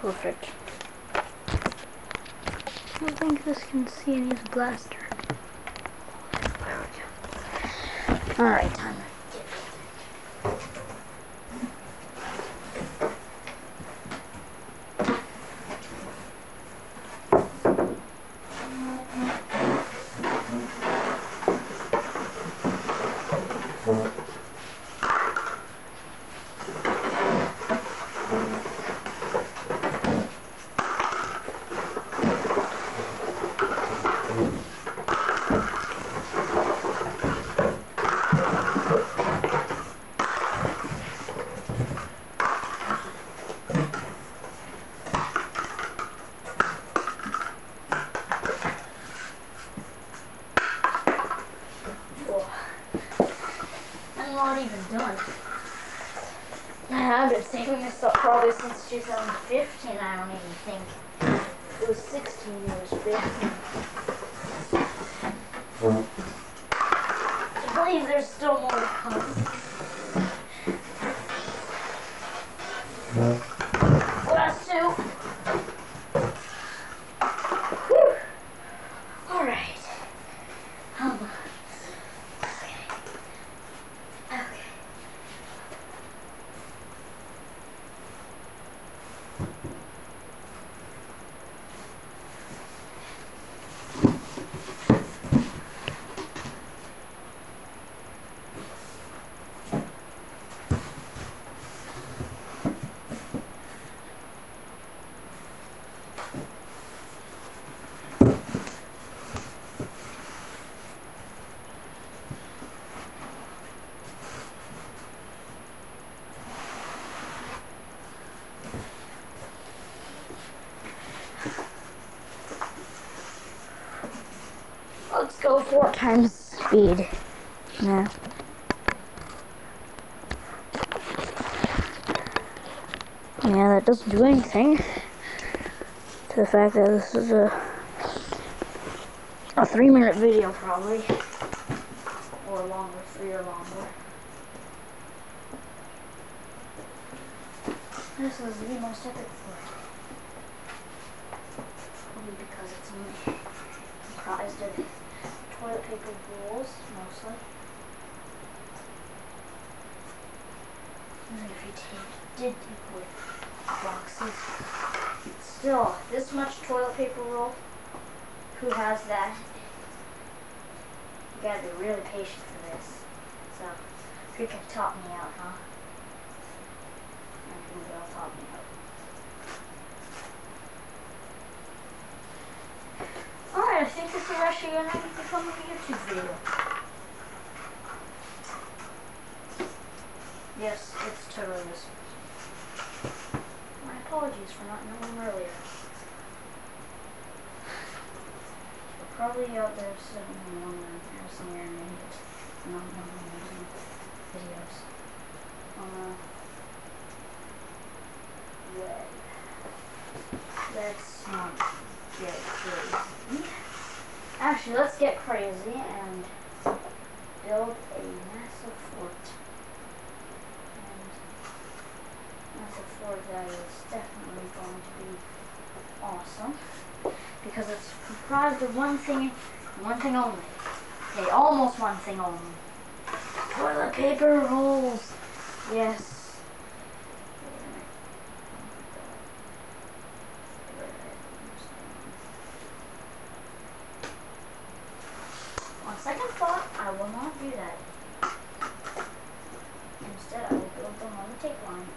perfect. I don't think this can see any of the blaster. There we go. Alright, time. Not even done. I've been saving this up probably since 2015. I don't even think it was 16 years 15. I believe there's still more to come. Last two. Whew. All right. Let's go 4 times speed. Yeah. Yeah, that doesn't do anything to the fact that this is a 3-minute video probably. Or longer, 3 or longer. This is the most epic one. Probably because it's only comprised of toilet paper rolls, mostly. And if you did take with boxes, still, this much toilet paper roll, who has that? You gotta be really patient for this. So, you can top me out, huh? And they'll top me out. Alright, I think this is actually going to become a YouTube video. Yes, it's totally this. My apologies for not knowing earlier. We're probably out there sitting alone and somewhere and made it. Not knowing videos. Red. Let's not get crazy. Actually, let's get crazy and build a massive fort. And massive fort that is definitely going to be awesome. Because it's comprised of one thing only. Okay, almost one thing only. Toilet paper rolls. Yes. On second thought, I will not do that. Instead, I will build them on the tape line.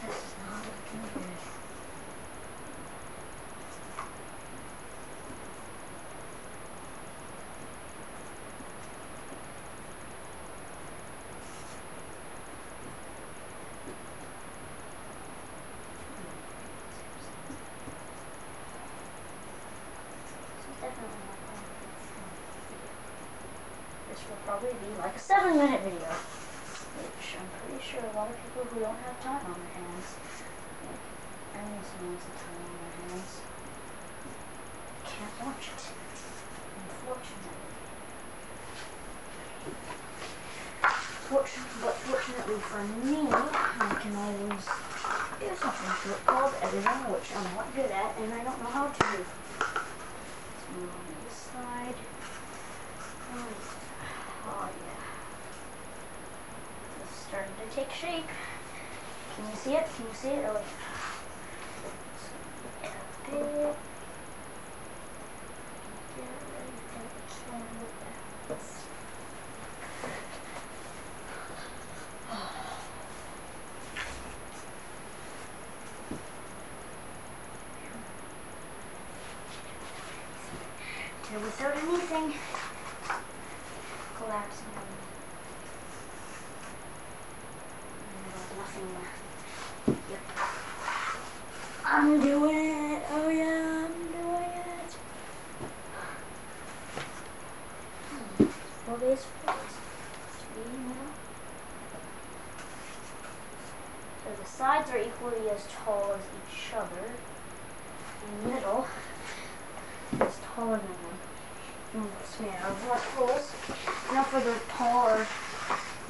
This is not looking good. This will probably be like a 7-minute video, which I'm pretty sure a lot of people who don't have time on their hands, like endless amounts of time on their hands, can't watch it, unfortunately. But fortunately for me, I can always do something to it called editing, which I'm not good at, and I don't know how to do. Let's move on to this side. Oh yeah. It's starting to take shape. Can you see it? Can you see it? Oh yeah. Get ready to kill this. Without anything collapsing. There's nothing left. Yep. I'm doing it. Oh yeah, I'm doing it. Four base plates. Three now. So the sides are equally as tall as each other. In the middle is taller than one. It's made out of less rolls. Now for the taller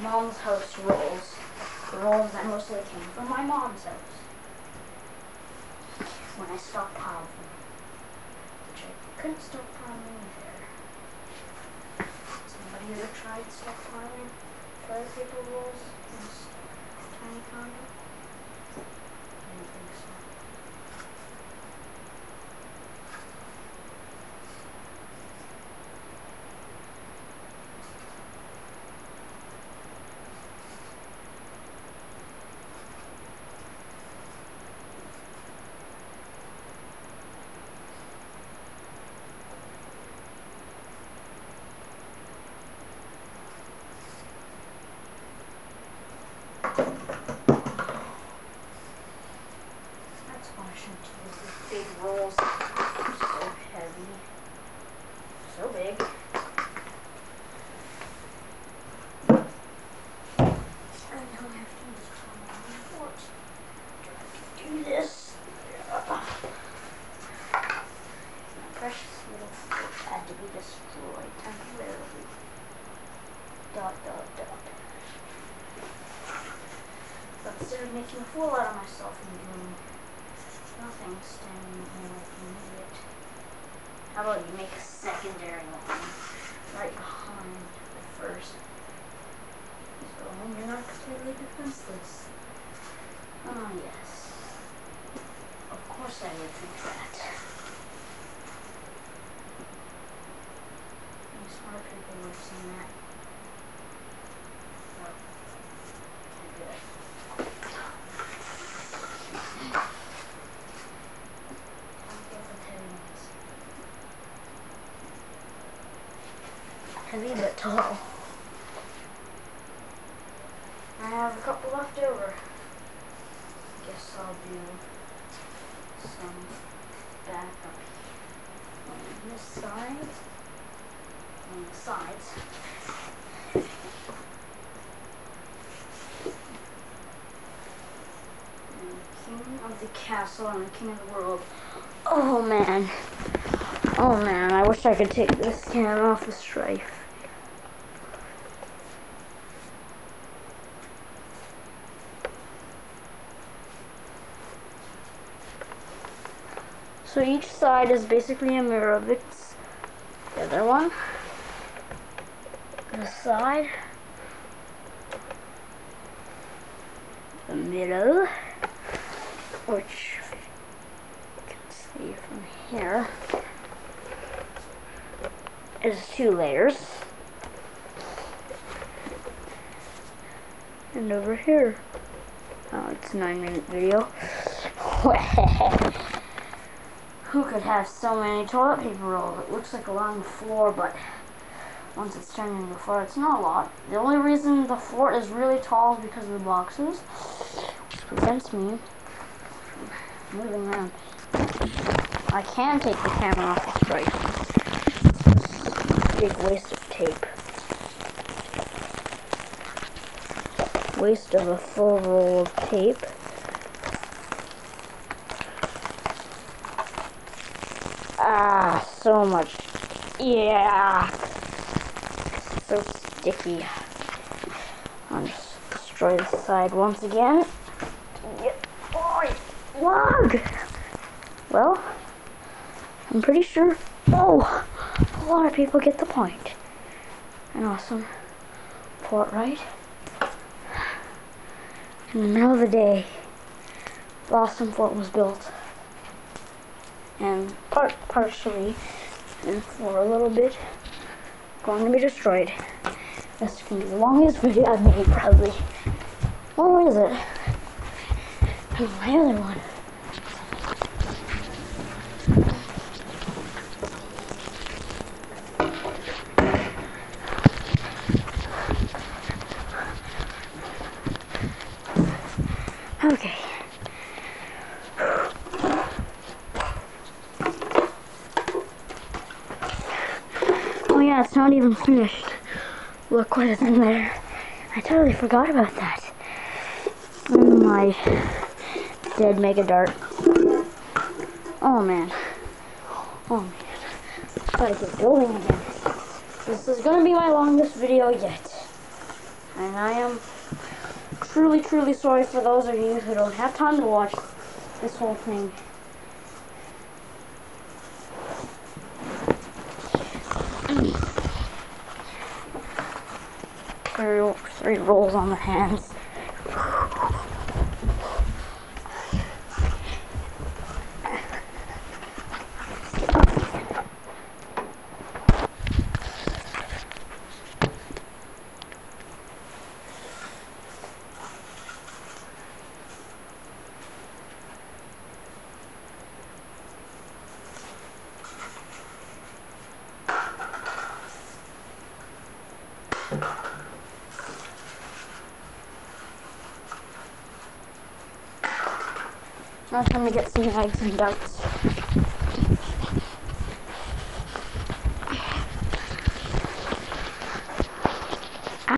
mom's house rolls. The rolls that mostly came from my mom's house. When I stockpiled them. Which I couldn't stockpile either. Somebody ever tried stockpiling toilet paper rolls in this tiny condo? I don't think so. That's why I shouldn't use these big rolls. They're so heavy. So big. And now I have to use a fort to do this. My precious little fort had to be destroyed temporarily. Dot, dot, dot. But instead of making a fool out of myself and doing nothing, standing there like an idiot, how about you make a secondary one right behind the first? So you're not completely defenseless. Oh yes. Of course I would think that. Any smart people would have seen that. No. Can't do it. Heavy but tall. I have a couple left over. Guess I'll do some backup on this side, on the sides. And the king of the castle and the king of the world. Oh man. Oh man, I wish I could take this can off the strife. So each side is basically a mirror of its the other one. The side, the middle, which you can see from here, is 2 layers. And over here, oh, it's a 9-minute video. Who could have so many toilet paper rolls? It looks like a lot on the floor, but once it's turned into a fort, it's not a lot. The only reason the fort is really tall is because of the boxes, which prevents me from moving around. I can take the camera off the stripe. It's a big waste of tape. Waste of a full roll of tape. Ah, so much. Yeah. So sticky. I'll just destroy this side once again. Log! Well, I'm pretty sure, a lot of people get the point. An awesome fort, right? In the middle of the day, the awesome fort was built. And partially, and for a little bit, going to be destroyed. This can be the longest video I've made, probably. Oh, what is it? Oh, my other one. Okay. Oh yeah, it's not even finished. Look what is in there. I totally forgot about that. My dead Mega Dart. Oh man. Oh man. Gotta get building again. This is gonna be my longest video yet. And I am truly, truly sorry for those of you who don't have time to watch this whole thing. Three rolls on the hands. Now time to get some eggs and darts.